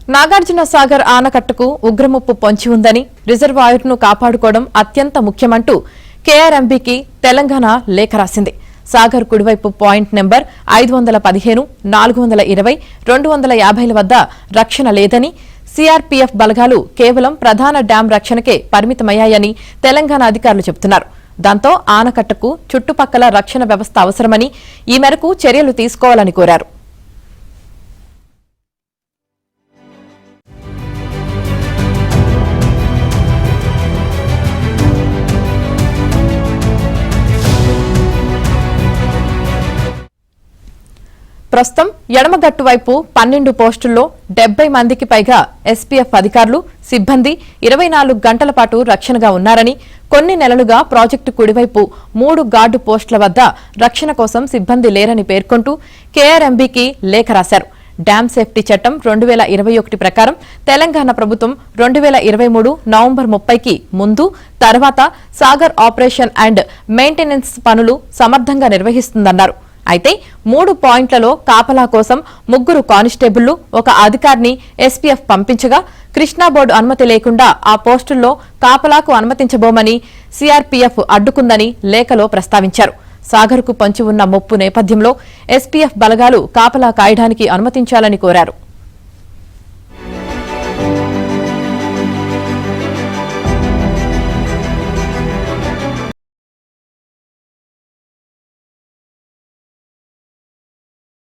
నాగార్జున సాగర్ ఆనకట్టకు ఉగ్రముప్పు పొంచి ఉందని రిజర్వాయర్ను కాపాడుకోవడం అత్యంత ముఖ్యమంటూ కేఆర్ఎంబీకి తెలంగాణ లేఖ రాసింది. సాగర్ కుడివైపు పాయింట్ నెంబర్ 515, 420, 250ల వద్ద రక్షణ లేదని, సీఆర్పీఎఫ్ బలగాలు కేవలం ప్రధాన డ్యాం రక్షణకే పరిమితమయ్యాయని తెలంగాణ అధికారులు చెబుతున్నారు. దాంతో ఆనకట్టకు చుట్టుపక్కల రక్షణ వ్యవస్థ అవసరమని, ఈ మేరకు చర్యలు తీసుకోవాలని కోరారు. ప్రస్తుతం ఎడమగట్టు వైపు 12 పోస్టుల్లో 70 మందికి పైగా ఎస్పీఎఫ్ అధికారులు, సిబ్బంది 24 గంటల పాటు రక్షణగా ఉన్నారని, కొన్ని నెలలుగా ప్రాజెక్టు కుడివైపు 3 గార్డు పోస్టుల వద్ద రక్షణ కోసం సిబ్బంది లేరని పేర్కొంటూ కేఆర్ఎంబీకి లేఖ రాశారు. డ్యాం సేఫ్టీ చట్టం 2021 ప్రకారం తెలంగాణ ప్రభుత్వం 2023 నవంబర్ 30కి ముందు, తర్వాత సాగర్ ఆపరేషన్ అండ్ మెయింటెనెన్స్ పనులు సమర్థంగా నిర్వహిస్తుందన్నారు. అయితే 3 పాయింట్లలో కాపలా కోసం 3 కానిస్టేబుళ్లు, 1 అధికారిని ఎస్పీఎఫ్ పంపించగా, కృష్ణా బోర్డు అనుమతి లేకుండా ఆ పోస్టుల్లో కాపలాకు అనుమతించబోమని సీఆర్పీఎఫ్ అడ్డుకుందని లేఖలో ప్రస్తావించారు. సాగర్కు పొంచి ఉన్న ముప్పు నేపథ్యంలో ఎస్పీఎఫ్ బలగాలు కాపలా కాయడానికి అనుమతించాలని కోరారు.